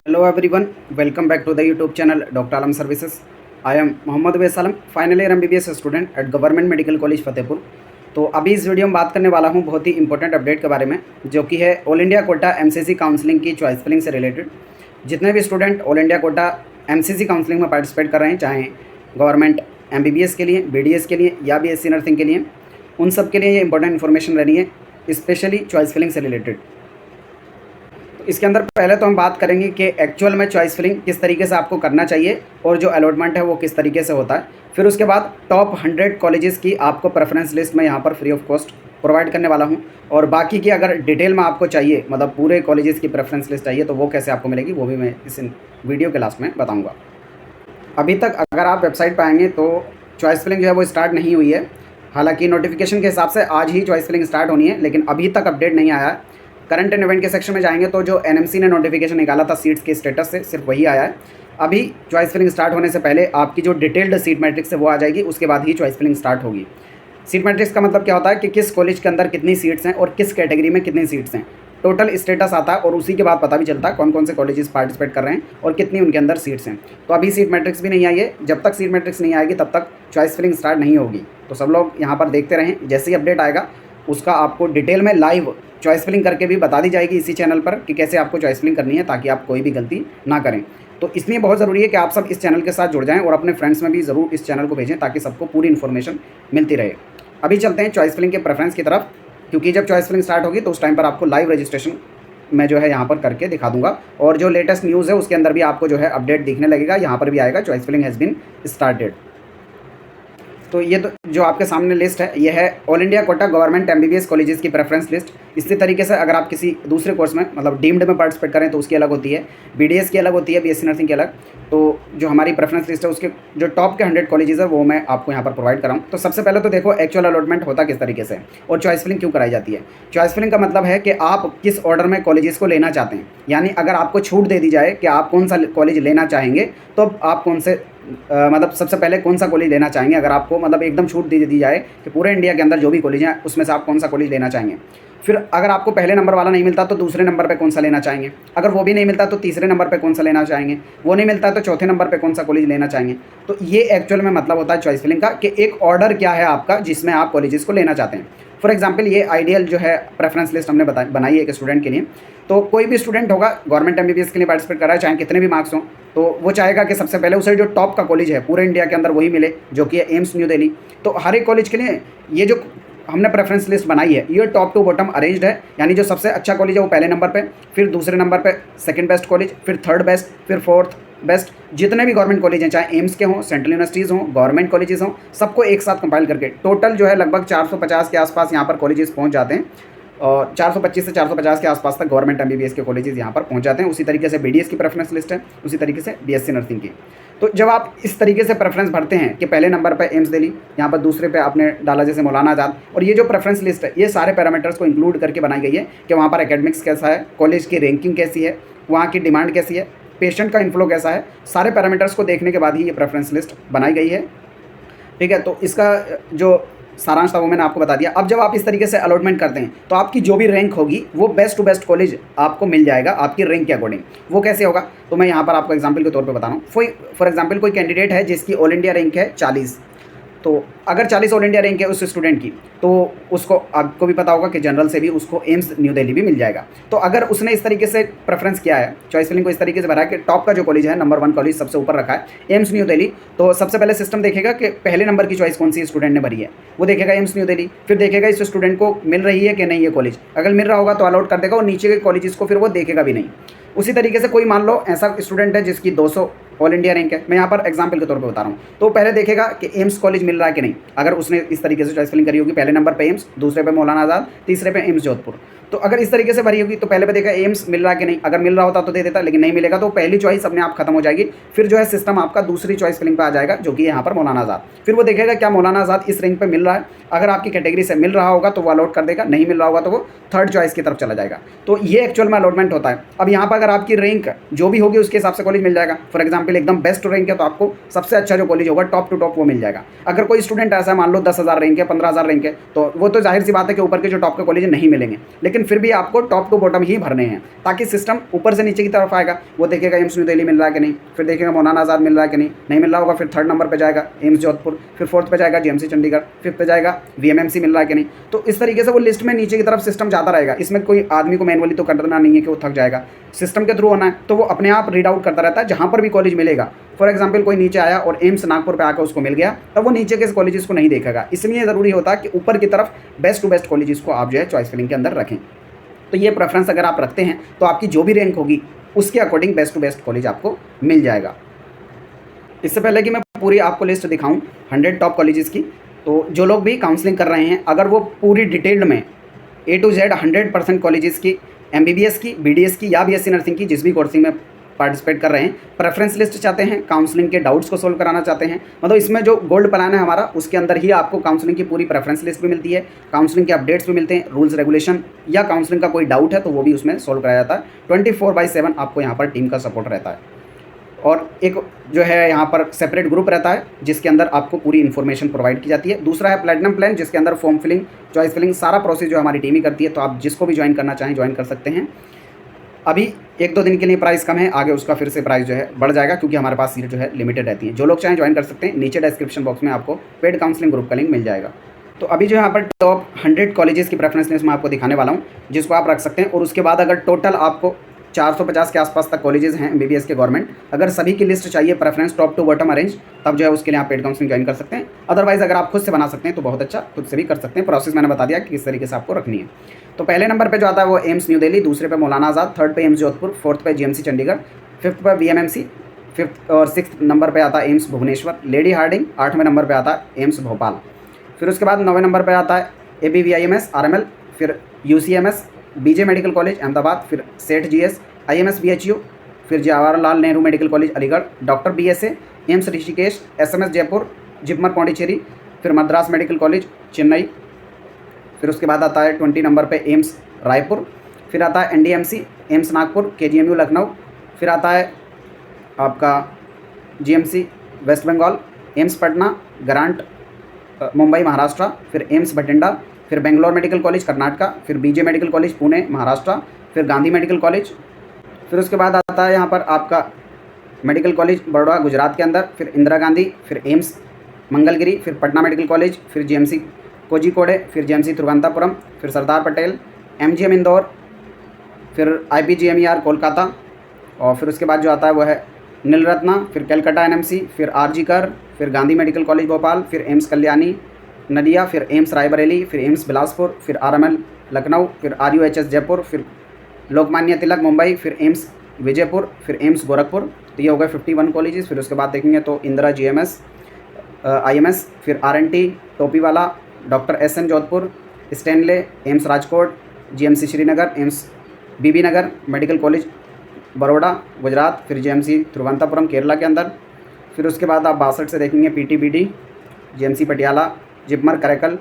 Hello everyone, welcome back to the YouTube channel Dr. Alam Services. I am Mohammad Uwais Alam, final year MBBS student at Government Medical College Fatehpur. तो अभी इस video में बात करने वाला हूँ बहुत ही इंपॉर्टेंट अपडेट के बारे में, जो कि है all India quota MCC counselling की चॉइस फिलिंग से रिलेटेड। जितने भी student all India quota MCC counselling में पार्टिसिपेट कर रहे हैं, चाहे गवर्नमेंट एमबीबीएस के लिए, बीडीएस के लिए या बीएससी नर्सिंग के लिए, उन सब के लिए ये इंपॉर्टेंट इन्फॉर्मेशन रहनी है, स्पेशली चॉइस फिलिंग से रिलेटेड। इसके अंदर पहले तो हम बात करेंगे कि एक्चुअल में चॉइस फिलिंग किस तरीके से आपको करना चाहिए और जो अलॉटमेंट है वो किस तरीके से होता है। फिर उसके बाद टॉप 100 कॉलेजेस की आपको प्रेफरेंस लिस्ट में यहाँ पर फ्री ऑफ कॉस्ट प्रोवाइड करने वाला हूँ, और बाकी की अगर डिटेल में आपको चाहिए, मतलब पूरे कॉलेजेस की प्रेफरेंस लिस्ट चाहिए, तो वो कैसे आपको मिलेगी वो भी मैं इस वीडियो के लास्ट में बताऊँगा। अभी तक अगर आप वेबसाइट पर आएंगे तो चॉइस फिलिंग जो है वो स्टार्ट नहीं हुई है। हालांकि नोटिफिकेशन के हिसाब से आज ही चॉइस फिलिंग स्टार्ट होनी है, लेकिन अभी तक अपडेट नहीं आया है। करंट एंड इवेंट के सेक्शन में जाएंगे तो जो एनएमसी ने नोटिफिकेशन निकाला था सीट्स के स्टेटस से, सिर्फ वही आया है। अभी चॉइस फिलिंग स्टार्ट होने से पहले आपकी जो डिटेल्ड सीट मैट्रिक्स है वो आ जाएगी, उसके बाद ही चॉइस फिलिंग स्टार्ट होगी। सीट मैट्रिक्स का मतलब क्या होता है कि किस कॉलेज के अंदर कितनी सीट्स हैं और किस कैटेगरी में कितनी सीट्स हैं, टोटल स्टेटस आता है, और उसी के बाद पता भी चलता है कौन कौन से कॉलेजेस पार्टिसिपेट कर रहे हैं और कितनी उनके अंदर सीट्स हैं। तो अभी सीट मैट्रिक्स भी नहीं आई है। जब तक सीट मैट्रिक्स नहीं आएगी तब तक चॉइस फिलिंग स्टार्ट नहीं होगी। तो सब लोग यहाँ पर देखते रहें, जैसे ही अपडेट आएगा उसका आपको डिटेल में लाइव चॉइस फिलिंग करके भी बता दी जाएगी इसी चैनल पर कि कैसे आपको चॉइस फिलिंग करनी है, ताकि आप कोई भी गलती ना करें। तो इसलिए बहुत ज़रूरी है कि आप सब इस चैनल के साथ जुड़ जाएं और अपने फ्रेंड्स में भी ज़रूर इस चैनल को भेजें, ताकि सबको पूरी इन्फॉर्मेशन मिलती रहे। अभी चलते हैं चॉइस फिलिंग के प्रेफरेंस की तरफ, क्योंकि जब चॉइस फिलिंग स्टार्ट होगी तो उस टाइम पर आपको लाइव रजिस्ट्रेशन मैं जो है यहाँ पर करके दिखा दूंगा, और जो लेटेस्ट न्यूज़ है उसके अंदर भी आपको जो है अपडेट दिखने लगेगा। यहाँ पर भी आएगा choice filling has been started. तो ये तो जो आपके सामने लिस्ट है, ये है all India quota government MBBS colleges की प्रेफरेंस लिस्ट। इसी तरीके से अगर आप किसी दूसरे कोर्स में, मतलब डीम्ड में पार्टिसिपेट करें तो उसकी अलग होती है, बीडीएस की अलग होती है, बीएससी नर्सिंग की अलग। तो जो हमारी प्रेफरेंस लिस्ट है उसके जो टॉप के 100 कॉलेजेस है वो मैं आपको यहाँ पर प्रोवाइड कराऊँ। तो सबसे पहले तो देखो एक्चुअल अलॉटमेंट होता किस तरीके से और चॉइस फिलिंग क्यों कराई जाती है। चॉइस फिलिंग का मतलब है कि आप किस ऑर्डर में कॉलेजेस को लेना चाहते हैं, यानी अगर आपको छूट दे दी जाए कि आप कौन सा कॉलेज लेना चाहेंगे, तो आप कौन से मतलब सबसे पहले कौन सा कॉलेज लेना चाहेंगे। अगर आपको मतलब एकदम छूट दे दी जाए कि पूरे इंडिया के अंदर जो भी कॉलेज हैं उसमें से आप कौन सा कॉलेज लेना चाहेंगे। फिर अगर आपको पहले नंबर वाला नहीं मिलता तो दूसरे नंबर पे कौन सा लेना चाहेंगे, अगर वो भी नहीं मिलता तो तीसरे नंबर पे कौन सा लेना चाहेंगे, वो नहीं मिलता तो चौथे नंबर पे कौन सा कॉलेज लेना चाहेंगे। तो ये एक्चुअल में मतलब होता है चॉइस फिलिंग का, कि एक ऑर्डर क्या है आपका जिसमें आप कॉलेजेस को लेना चाहते हैं। फॉर एग्जाम्पल ये आइडियल जो है प्रेफरेंस लिस्ट हमने बनाई है एक स्टूडेंट के लिए। तो कोई भी स्टूडेंट होगा गवर्नमेंट एमबीबीएस के लिए पार्टिसिपेट कर रहा है, चाहे कितने भी मार्क्स हों, तो वो चाहेगा कि सबसे पहले उसे जो टॉप का कॉलेज है पूरे इंडिया के अंदर वही मिले, जो कि है एम्स न्यू दिल्ली। तो हर एक कॉलेज के लिए ये जो हमने प्रेफरेंस लिस्ट बनाई है ये टॉप टू बॉटम अरेंज्ड है, यानी जो सबसे अच्छा कॉलेज है वो पहले नंबर पे, फिर दूसरे नंबर पे सेकंड बेस्ट कॉलेज, फिर थर्ड बेस्ट, फिर फोर्थ बेस्ट। जितने भी गवर्नमेंट कॉलेज हैं, चाहे एम्स के हों, सेंट्रल यूनिवर्सिटीज़ हों, गवर्नमेंट कॉलेजेस हों, सबको एक साथ कंपाइल करके टोटल जो है लगभग 450 के आसपास यहाँ पर कॉलेजेस पहुँच जाते हैं, और 425 से 450 के आसपास तक गवर्नमेंट एमबीबीएस के कॉलेजेस यहाँ पर पहुँच जाते हैं। उसी तरीके से बीडीएस की प्रेफरेंस लिस्ट है, उसी तरीके से बीएससी नर्सिंग की। तो जब आप इस तरीके से प्रेफरेंस भरते हैं कि पहले नंबर पर एम्स दिल्ली, यहाँ पर दूसरे पे आपने डाला जैसे मौलाना आज़ाद, और ये जो प्रेफरेंस लिस्ट है ये सारे पैरामीटर्स को इंक्लूड करके बनाई गई है कि वहाँ पर एकेडमिक्स कैसा है, कॉलेज की रैंकिंग कैसी है, वहाँ की डिमांड कैसी है, पेशेंट का इन्फ्लो कैसा है, सारे पैरामीटर्स को देखने के बाद ही ये प्रेफरेंस लिस्ट बनाई गई है। ठीक है, तो इसका जो सारांश था वो मैंने आपको बता दिया। अब जब आप इस तरीके से अलॉटमेंट करते हैं तो आपकी जो भी रैंक होगी वो बेस्ट टू बेस्ट कॉलेज आपको मिल जाएगा आपकी रैंक के अकॉर्डिंग। वो कैसे होगा, तो मैं यहाँ पर आपको एग्जांपल के तौर पे बता रहा हूँ। फॉर एग्जांपल कोई कैंडिडेट है जिसकी ऑल इंडिया रैंक है 40, तो अगर 40 ऑल इंडिया रैंक है उस स्टूडेंट की, तो उसको, आपको भी पता होगा कि जनरल से भी उसको एम्स न्यू दिल्ली भी मिल जाएगा। तो अगर उसने इस तरीके से प्रेफरेंस किया है, चॉइस फिलिंग को इस तरीके से भरा है कि टॉप का जो कॉलेज है, नंबर 1 कॉलेज सबसे ऊपर रखा है एम्स न्यू दिल्ली, तो सबसे पहले सिस्टम देखेगा कि पहले नंबर की चॉइस कौन सी स्टूडेंट ने भरी है, वो देखेगा एम्स न्यू दिल्ली। फिर देखेगा इस स्टूडेंट को मिल रही है कि नहीं ये कॉलेज, अगर मिल रहा होगा तो अलॉट कर देगा, और नीचे के कॉलेजेस को फिर वो देखेगा भी नहीं। उसी तरीके से कोई मान लो ऐसा स्टूडेंट है जिसकी 200 ऑल इंडिया रैंक है, मैं यहाँ पर एग्जांपल के तौर पे बता रहा हूँ, तो पहले देखेगा कि एम्स कॉलेज मिल रहा है कि नहीं। अगर उसने इस तरीके से चॉइस फिलिंग करी होगी, पहले नंबर पे एम्स, दूसरे पे मौलाना आज़ाद, तीसरे पे एम्स जोधपुर, तो अगर इस तरीके से भरी होगी तो पहले पे देखा एम्स मिल रहा है कि नहीं। अगर मिल रहा होता तो दे देता, लेकिन नहीं मिलेगा तो पहली चॉइस अपने आप खत्म हो जाएगी। फिर जो है सिस्टम आपका दूसरी चॉइस फिलिंग पे आ जाएगा, जो कि यहाँ पर मौलाना आज़ाद। फिर वो देखेगा क्या मौलाना आज़ाद इस रैंक पे मिल रहा है, अगर आपकी कैटेगरी से मिल रहा होगा तो वो अलॉट कर देगा, नहीं मिल रहा होगा तो वो थर्ड चॉइस की तरफ चला जाएगा। तो ये एक्चुअल में अलॉटमेंट होता है। अब यहाँ पर अगर आपकी रैंक जो भी होगी उसके हिसाब से कॉलेज मिल जाएगा। फॉर एग्जाम्पल एग्जाम्पल एकदम बेस्ट रैंक है तो आपको सबसे अच्छा जो कॉलेज होगा टॉप टू टॉप वो मिल जाएगा। अगर कोई स्टूडेंट ऐसा है मान लो 10,000 रैंक है, 15,000 रैंक है, तो वो तो जाहिर सी बात है कि ऊपर के जो टॉप के कॉलेज नहीं मिलेंगे, लेकिन फिर भी आपको टॉप टू बॉटम ही भरने हैं ताकि सिस्टम ऊपर से नीचे की तरफ आएगा। वो देखेगा एम्स न्यू दिल्ली मिल रहा है कि नहीं, फिर देखेगा मौलाना आज़ाद मिल रहा है कि नहीं मिल रहा होगा, फिर 3rd नंबर पर जाएगा एम्स जोधपुर, फिर 4th पे जाएगा जीएमसी चंडीगढ़, 5th पे जाएगा वीएमएमसी मिल रहा है कि नहीं। तो इस तरीके से वो लिस्ट में नीचे की तरफ सिस्टम जाता रहेगा। इसमें कोई आदमी को मैनुअली तो करना नहीं है कि वो थक जाएगा, सिस्टम के थ्रू होना है, तो वो अपने आप रीड आउट करता रहता है जहाँ पर भी कॉलेज मिलेगा। फॉर एग्जाम्पल कोई नीचे आया और एम्स नागपुर पे आकर उसको मिल गया, तब वो नीचे के कॉलेजेस को नहीं देखेगा। इसलिए ज़रूरी होता है कि ऊपर की तरफ बेस्ट टू बेस्ट कॉलेजेस को आप जो है चॉइस फिलिंग के अंदर रखें। तो ये प्रेफरेंस अगर आप रखते हैं तो आपकी जो भी रैंक होगी उसके according best to best college आपको मिल जाएगा। इससे पहले कि मैं पूरी आपको लिस्ट दिखाऊं 100 टॉप कॉलेजेस की, तो जो लोग भी काउंसलिंग कर रहे हैं अगर वो पूरी डिटेल्ड में A to Z 100% कॉलेजेस की, MBBS की, BDS की या BSc नर्सिंग की, जिस भी कोर्सिंग में पार्टिसिपेट कर रहे हैं, प्रेफरेंस लिस्ट चाहते हैं, काउंसलिंग के डाउट्स को सोल्व कराना चाहते हैं, मतलब इसमें जो गोल्ड प्लान है हमारा उसके अंदर ही आपको काउंसलिंग की पूरी प्रेफरेंस लिस्ट भी मिलती है, काउंसलिंग के अपडेट्स भी मिलते हैं, रूल्स रेगुलेशन या काउंसलिंग का कोई डाउट है तो वो भी उसमें सोल्व कराया जाता है। 24/7 आपको यहाँ पर टीम का सपोर्ट रहता है। और एक जो है यहाँ पर सेपरेट ग्रुप रहता है जिसके अंदर आपको पूरी इन्फॉर्मेशन प्रोवाइड की जाती है। दूसरा है प्लेटिनम प्लान जिसके अंदर फॉर्म फिलिंग, चॉइस फिलिंग, सारा प्रोसेस जो हमारी टीम ही करती है, तो आप जिसको भी ज्वाइन करना चाहें ज्वाइन कर सकते हैं। अभी 1-2 दिन के लिए प्राइस कम है, आगे उसका फिर से प्राइस जो है बढ़ जाएगा क्योंकि हमारे पास सीट जो है लिमिटेड रहती है। जो लोग चाहें ज्वाइन कर सकते हैं, नीचे डिस्क्रिप्शन बॉक्स में आपको पेड काउंसलिंग ग्रुप का लिंक मिल जाएगा। तो अभी जो यहाँ पर टॉप 100 कॉलेजेस की प्रेफरेंस लिस्ट मैं आपको दिखाने वाला हूँ जिसको आप रख सकते हैं। और उसके बाद अगर टोटल आपको 450 के आसपास तक कॉलेजेस हैं MBBS के गवर्नमेंट, अगर सभी की लिस्ट चाहिए preference top to bottom arrange, तब जो है उसके लिए आप पेड काउंसलिंग ज्वाइन कर सकते हैं। अदरवाइज अगर आप खुद से बना सकते हैं तो बहुत अच्छा, खुद से भी कर सकते हैं। प्रोसेस मैंने बता दिया कि किस तरीके से आपको रखनी है। तो पहले नंबर पे जो आता है वो एम्स न्यू दिल्ली, दूसरे पे मौलाना आज़ाद, 3rd पे एम्स जोधपुर, 4th पे GMC चंडीगढ़, 5th पे VMMC, 5th और 6th नंबर पे आता है एम्स भुवनेश्वर, लेडी हार्डिंग, 8वें नंबर पे आता है एम्स भोपाल। फिर उसके बाद 9वें नंबर पे आता है ABVIMS RML, फिर UCMS, BJ medical college Ahmedabad, फिर सेठ GS, IMS BHU, फिर Jawaharlal Nehru medical college Aligarh, doctor BSA, AIIMS Rishikesh, SMS Jaipur, JIPMER Pondicherry, फिर मद्रास मेडिकल कॉलेज चेन्नई। फिर उसके बाद आता है 20 नंबर पे एम्स रायपुर, फिर आता है NDMC, एम्स नागपुर, KGMU लखनऊ, फिर आता है आपका GMC वेस्ट बंगाल, एम्स पटना, ग्रांट मुंबई महाराष्ट्र, फिर एम्स बठिंडा, फिर बेंगलोर मेडिकल कॉलेज कर्नाटका, फिर BJ medical college Pune Maharashtra, फिर गांधी मेडिकल कॉलेज। फिर उसके बाद आता है यहाँ पर आपका मेडिकल कॉलेज बड़ौदा गुजरात के अंदर, फिर इंदिरा गांधी, फिर एम्स मंगलगिरी, फिर पटना मेडिकल कॉलेज, फिर GMC कोझिकोडे, फिर GMC तिरुवनंतपुरम, फिर सरदार पटेल, MGM इंदौर, फिर IPGMER कोलकाता। और फिर उसके बाद जो आता है वो है नीलरत्ना, फिर कलकत्ता NMC, फिर RG कर, फिर गांधी मेडिकल कॉलेज भोपाल, फिर एम्स कल्याणी नदिया, फिर एम्स रायबरेली, फिर एम्स बिलासपुर, फिर RML लखनऊ, फिर RUHS जयपुर, फिर लोकमान्य तिलक मुंबई, फिर एम्स विजयपुर, फिर एम्स गोरखपुर। तो ये हो गए 51 कॉलेजेस। फिर उसके बाद देखेंगे तो इंदिरा GMS IMS, फिर RNT Topiwala, doctor SN Jodhpur, Stanley, AIIMS Rajkot, GMC Srinagar, AIIMS BB नगर मेडिकल कॉलेज बड़ौदा गुजरात, फिर GMC तिरुवनंतपुरम केरला के अंदर। फिर उसके बाद आप 62 से देखेंगे PTBD, GMC Patiala, JIPMER Karaikal,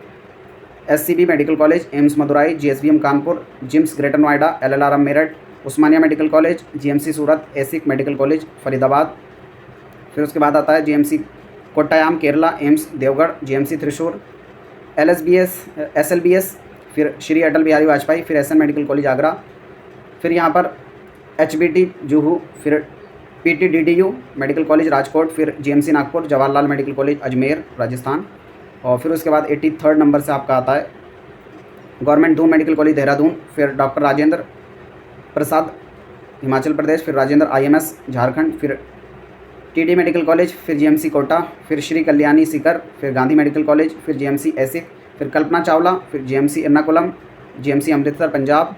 SCB medical college, AIIMS Madurai, GSVM Kanpur, GIMS greater Noida, LLRM Meerut, Osmania medical college, GMC Surat, ASIC medical college Faridabad. फिर उसके बाद आता है GMC कोट्टायाम केरला, एम्स देवगढ़, GMC त्रिशूर, SLBS, फिर श्री अटल बिहारी वाजपेयी, फिर SN मेडिकल कॉलेज आगरा, फिर यहाँ पर HBT जुहू, फिर PTDDU मेडिकल कॉलेज राजकोट, फिर GMC Nagpur, Jawaharlal medical college Ajmer Rajasthan. और फिर उसके बाद 83rd नंबर से आपका आता है government Doon medical college Dehradun, फिर डॉक्टर राजेंद्र प्रसाद हिमाचल प्रदेश, फिर राजेंद्र IMS झारखंड, फिर TD मेडिकल कॉलेज, फिर GMC कोटा, फिर श्री कल्याणी सीकर, फिर गांधी मेडिकल कॉलेज, फिर GMC ASIC, फिर कल्पना चावला, फिर GMC एर्नाकुलम, GMC अमृतसर पंजाब।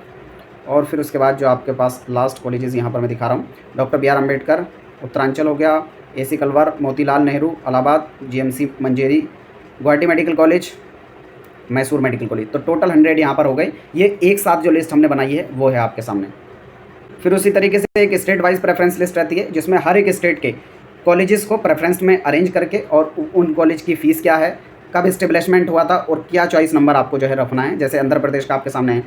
और फिर उसके बाद जो आपके पास लास्ट कॉलेजेस यहाँ पर मैं दिखा रहा हूँ, डॉक्टर BR अम्बेडकर उत्तरांचल हो गया, AC culvert, Motilal Nehru Allahabad, GMC Manjeri, Guwahati medical college, Mysore medical college. तो टोटल 100 यहाँ पर हो गए। ये एक साथ जो लिस्ट हमने बनाई है वो है आपके सामने। फिर उसी तरीके से एक स्टेट वाइज प्रेफरेंस लिस्ट रहती है जिसमें हर एक स्टेट के कॉलेजेस को प्रेफरेंस में अरेंज करके और उन कॉलेज की फ़ीस क्या है, कब इस्टेब्लिशमेंट हुआ था और क्या चॉइस नंबर आपको जो है रखना है। जैसे आंध्र प्रदेश का आपके सामने है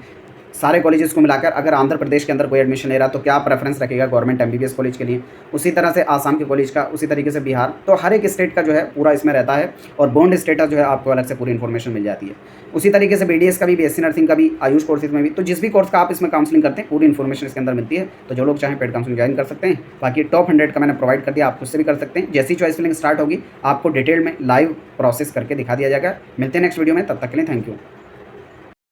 सारे कॉलेजेस को मिलाकर अगर आंध्र प्रदेश के अंदर कोई एडमिशन ले रहा है तो क्या प्रेफरेंस रखेगा गवर्नमेंट एमबीबीएस कॉलेज के लिए, उसी तरह से आसाम के कॉलेज का, उसी तरीके से बिहार। तो हर एक स्टेट का जो है पूरा इसमें रहता है और बॉन्ड स्टेटस जो है आपको अलग से पूरी इन्फॉर्मेशन मिल जाती है। उसी तरीके से बीडीएस का भी, बीएससी नर्सिंग का भी, आयुष कोर्सेज में भी, तो जिस भी कोर्स का आप इसमें काउंसलिंग करते हैं पूरी इन्फॉर्मेशन इसके अंदर मिलती है। तो जो लोग चाहें पेड काउंसलिंग ज्वाइन कर सकते हैं। बाकी टॉप 100 का मैंने प्रोवाइड कर दिया, आप खुद से भी कर सकते हैं। जैसी चॉइस फिलिंग स्टार्ट होगी आपको डिटेल में लाइव प्रोसेस करके दिखा दिया जाएगा। मिलते हैं नेक्स्ट वीडियो में, तब तक के लिए थैंक यू।